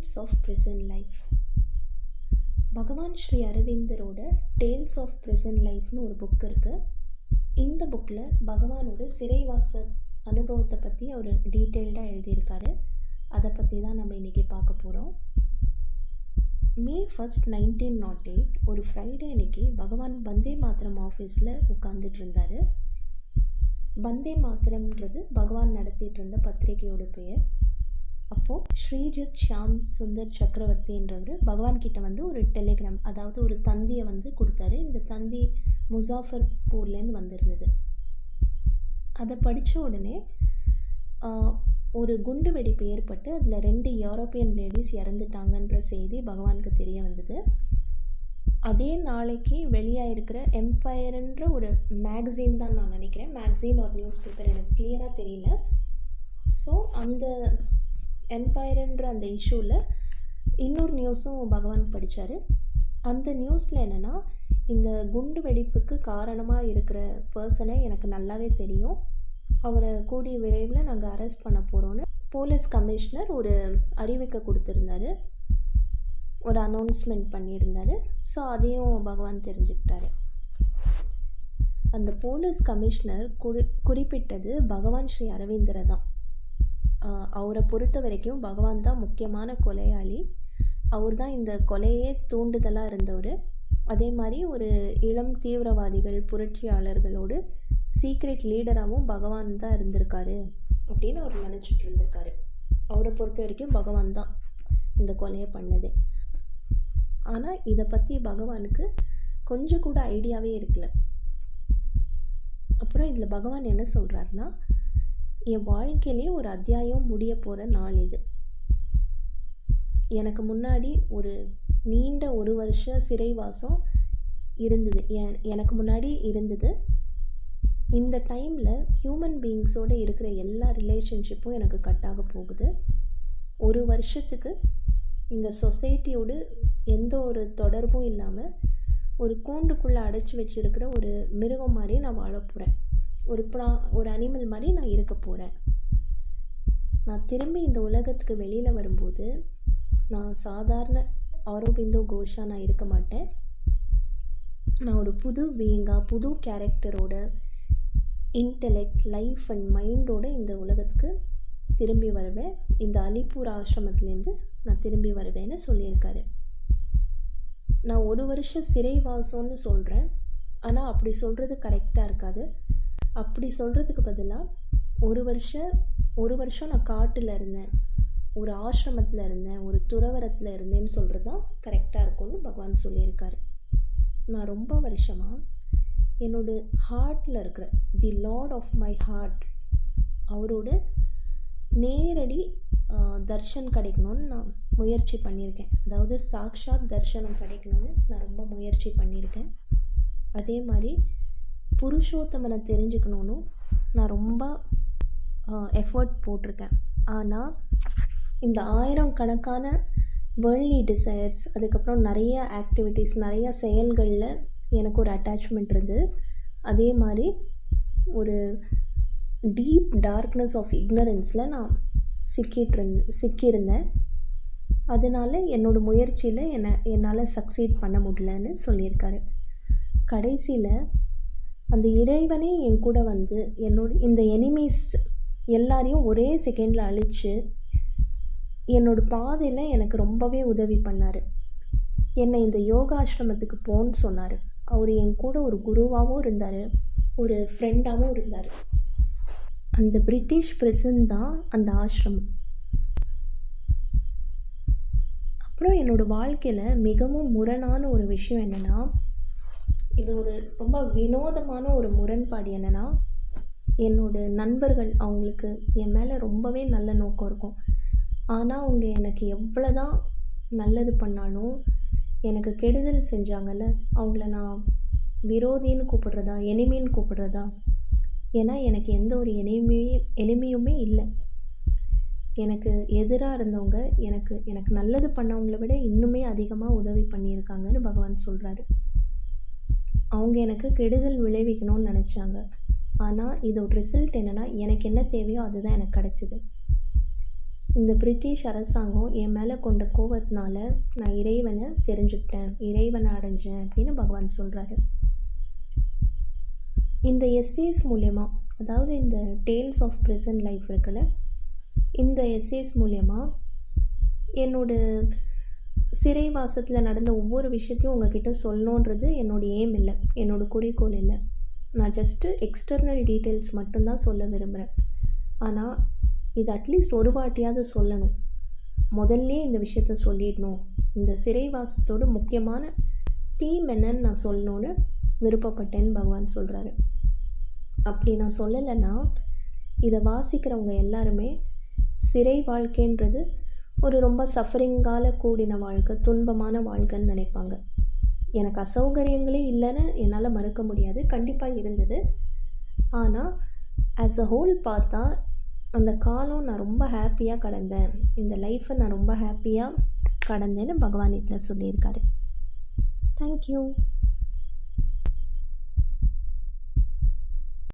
Tales of prison life. Bhagavan Sri அரவிந்தரோட tales of prison லைஃப்னு ஒரு புக் இருக்குது. இந்த புக்கில் பகவானோட சிறைவாச அனுபவத்தை பற்றி அவர் டீட்டெயில்டாக எழுதியிருக்காரு. அதை பற்றி தான் நம்ம இன்றைக்கி பார்க்க போகிறோம். May 1st, 1908 ஒரு ஃப்ரைடே அன்னைக்கு பகவான் வந்தே மாத்திரம் ஆஃபீஸில் உட்காந்துட்டு இருந்தார். வந்தே மாத்திரம்ன்றது பகவான் நடத்திட்டு இருந்த பத்திரிகையோட பெயர். அப்போது ஸ்ரீஜித் ஷியாம் சுந்தர் சக்கரவர்த்தின்றவர் பகவான்கிட்ட வந்து ஒரு டெலிகிராம், அதாவது ஒரு தந்தியை வந்து கொடுத்தாரு. இந்த தந்தி முசாஃபர்பூர்லேருந்து வந்திருந்தது. அதை படித்த உடனே ஒரு குண்டு வெடிப்பு ஏற்பட்டு அதில் 2 யூரோப்பியன் லேடிஸ் இறந்துட்டாங்கன்ற செய்தி பகவானுக்கு தெரிய வந்தது. அதே நாளைக்கு வெளியாகிருக்கிற எம்பயர்ன்ற ஒரு மேக்சின் தான் நான் நினைக்கிறேன், மேக்சின் ஒரு நியூஸ் பேப்பர், எனக்கு கிளியராக தெரியல. ஸோ அந்த எம்பயர்ன்ற அந்த இஷ்யூவில் இன்னொரு நியூஸும் பகவான் படித்தார். அந்த நியூஸில் என்னென்னா, இந்த குண்டு வெடிப்புக்கு காரணமாக இருக்கிற பர்சனை எனக்கு நல்லாவே தெரியும், அவரை கூடிய விரைவில் நாங்கள் அரெஸ்ட் பண்ண போகிறோன்னு போலீஸ் கமிஷனர் ஒரு அறிவிக்கை கொடுத்துருந்தாரு, ஒரு அனௌன்ஸ்மெண்ட் பண்ணியிருந்தார். ஸோ அதையும் பகவான் தெரிஞ்சுக்கிட்டாரு. அந்த போலீஸ் கமிஷனர் குறிப்பிட்டது பகவான் ஸ்ரீ அரவிந்தரை தான். அவரை பொறுத்த வரைக்கும் பகவான் தான் முக்கியமான கொலையாளி, அவர் தான் இந்த கொலையே தூண்டுதலாக இருந்தவர். அதே மாதிரி ஒரு இளம் தீவிரவாதிகள் புரட்சியாளர்களோடு சீக்ரெட் லீடராகவும் பகவான் தான் இருந்திருக்காரு அப்படின்னு அவர் நினச்சிட்டு இருந்திருக்காரு. அவரை பொறுத்த வரைக்கும் பகவான் தான் இந்த கொலையை பண்ணதே. ஆனால் இதை பற்றி பகவானுக்கு கொஞ்சம் கூட ஐடியாவே இருக்கல. அப்புறம் இதில் பகவான் என்ன சொல்கிறாருன்னா, என் வாழ்க்கையிலே ஒரு அத்தியாயம் முடிய போகிற நாள் இது. எனக்கு முன்னாடி ஒரு நீண்ட 1 வருஷ சிறைவாசம் இருந்தது, எனக்கு முன்னாடி இருந்தது. இந்த டைமில் ஹியூமன் பீயிங்ஸோடு இருக்கிற எல்லா ரிலேஷன்ஷிப்பும் எனக்கு கட் ஆக போகுது. 1 வருஷத்துக்கு இந்த சொசைட்டியோடு எந்த ஒரு தொடர்பும் இல்லாமல் ஒரு கூண்டுக்குள்ளே அடைச்சி வச்சுருக்கிற ஒரு மிருகம் மாதிரி நான் வாழ போகிறேன், ஒரு அனிமல் மாதிரி நான் இருக்க போகிறேன். நான் திரும்பி இந்த உலகத்துக்கு வெளியில் வரும்போது நான் சாதாரண ஆரோபிந்தோ கோஷாக நான் இருக்க மாட்டேன். நான் ஒரு புது பீயிங்காக, புது கேரக்டரோட, இன்டெலெக்ட், லைஃப் அண்ட் மைண்டோட இந்த உலகத்துக்கு திரும்பி வருவேன். இந்த அலிப்பூர் ஆசிரமத்துலேருந்து நான் திரும்பி வருவேன்னு சொல்லியிருக்காரு. நான் 1 வருஷம் சிறைவாசம்னு சொல்கிறேன், ஆனால் அப்படி சொல்கிறது கரெக்டாக இருக்காது. அப்படி சொல்கிறதுக்கு பதிலாக 1 வருஷம் நான் காட்டில் இருந்தேன், ஒரு ஆசிரமத்தில் இருந்தேன், ஒரு துறவரத்தில் இருந்தேன்னு சொல்கிறது தான் கரெக்டாக இருக்கும்னு பகவான் சொல்லியிருக்காரு. நான் ரொம்ப வருஷமாக என்னோட ஹார்ட்டில் இருக்கிற தி லார்ட் ஆஃப் மை ஹார்ட், அவரோட நேரடி தர்ஷன் கிடைக்கணும்னு நான் முயற்சி பண்ணியிருக்கேன். அதாவது சாக்ஷாத் தர்ஷனம் கிடைக்கணும்னு நான் ரொம்ப முயற்சி பண்ணியிருக்கேன். அதே மாதிரி புருஷோத்தமனை தெரிஞ்சுக்கணுன்னு நான் ரொம்ப எஃபர்ட் போட்டிருக்கேன். ஆனால் இந்த 1000 கணக்கான வேர்ல்ட்லி டிசையர்ஸ், அதுக்கப்புறம் நிறைய ஆக்டிவிட்டீஸ், நிறைய செயல்களில் எனக்கு ஒரு அட்டாச்மெண்ட் இருந்தது. அதே மாதிரி ஒரு டீப் டார்க்னஸ் ஆஃப் இக்னரன்ஸில் நான் சிக்கியிருந்தேன். அதனால் என்னோடய முயற்சியில் என்னால் சக்சீட் பண்ண முடியலன்னு சொல்லியிருக்காரு. கடைசியில் அந்த இறைவனே என் கூட வந்து இந்த எனிமீஸ் எல்லாரையும் ஒரே செகண்டில் அழித்து என்னோடய பாதையில் எனக்கு ரொம்பவே உதவி பண்ணார். என்னை இந்த யோகாசிரமத்துக்கு போன்னு சொன்னார். அவர் என் கூட ஒரு குருவாகவும் இருந்தார், ஒரு ஃப்ரெண்டாகவும் இருந்தார். அந்த பிரிட்டிஷ் பிரிசன் தான் அந்த ஆசிரமம். அப்புறம் என்னோடய வாழ்க்கையில் மிகவும் முரணான ஒரு விஷயம் என்னென்னா, இது ஒரு ரொம்ப வினோதமான ஒரு முரண்பாடு. என்னென்னா, என்னோடய நண்பர்கள், அவங்களுக்கு என் மேலே ரொம்பவே நல்ல நோக்கம் இருக்கும். ஆனால் அவங்க எனக்கு எவ்வளோ தான் நல்லது பண்ணாலும் எனக்கு கெடுதல் செஞ்சாங்கல்ல, அவங்கள நான் விரோதின்னு கூப்பிடுறதா, எனிமின்னு கூப்பிடுறதா? ஏன்னா எனக்கு எந்த ஒரு எனிமியுமே இல்லை. எனக்கு எதிராக இருந்தவங்க எனக்கு நல்லது பண்ணவங்கள விட இன்னுமே அதிகமாக உதவி பண்ணியிருக்காங்கன்னு பகவான் சொல்கிறாரு. அவங்க எனக்கு கெடுதல் விளைவிக்கணும்னு நினச்சாங்க, ஆனால் இதோட ரிசல்ட் என்னென்னா, எனக்கு என்ன தேவையோ அதுதான் எனக்கு கிடச்சிது. இந்த பிரிட்டிஷ் அரசாங்கம் என் மேலே கொண்ட கோவத்தினால நான் இறைவனை தெரிஞ்சுக்கிட்டேன், இறைவனை அடைஞ்சேன் அப்படின்னு பகவான் சொல்கிறாரு. இந்த எஸ்ஏஸ் மூலயமா, அதாவது இந்த டேல்ஸ் ஆஃப் ப்ரெசன்ட் லைஃப் இருக்குல்ல, இந்த எஸ்ஏஸ் மூலயமா என்னோட சிறைவாசத்தில் நடந்த ஒவ்வொரு விஷயத்தையும் உங்ககிட்ட சொல்லணுன்றது என்னோடய எய்ம் இல்லை, என்னோடய குறிக்கோள் இல்லை. நான் ஜஸ்ட்டு எக்ஸ்டர்னல் டீட்டெயில்ஸ் மட்டும்தான் சொல்ல விரும்புகிறேன். ஆனால் இது அட்லீஸ்ட் ஒரு வாட்டியாவது சொல்லணும். முதல்ல இந்த விஷயத்த சொல்லிடணும். இந்த சிறைவாசத்தோட முக்கியமான தீம் என்னன்னு நான் சொல்லணுன்னு விருப்பப்பட்டேன்னு பகவான் சொல்கிறாரு. அப்படி நான் சொல்லலைன்னா இதை வாசிக்கிறவங்க எல்லாருமே சிறை வாழ்க்கைன்றது ஒரு ரொம்ப சஃபரிங்கால கூடின வாழ்க்கை, துன்பமான வாழ்க்கைன்னு நினைப்பாங்க. எனக்கு அசௌகரியங்களே இல்லைன்னு என்னால் மறுக்க முடியாது, கண்டிப்பாக இருந்தது. ஆனால் ஆஸ் அ ஹோல் பார்த்தா அந்த காலம் நான் ரொம்ப ஹாப்பியாக கடந்தேன், இந்த லைஃப்பை நான் ரொம்ப ஹாப்பியாக கடந்தேன்னு பகவான் இதில் சொல்லியிருக்காரு. தேங்க்யூ.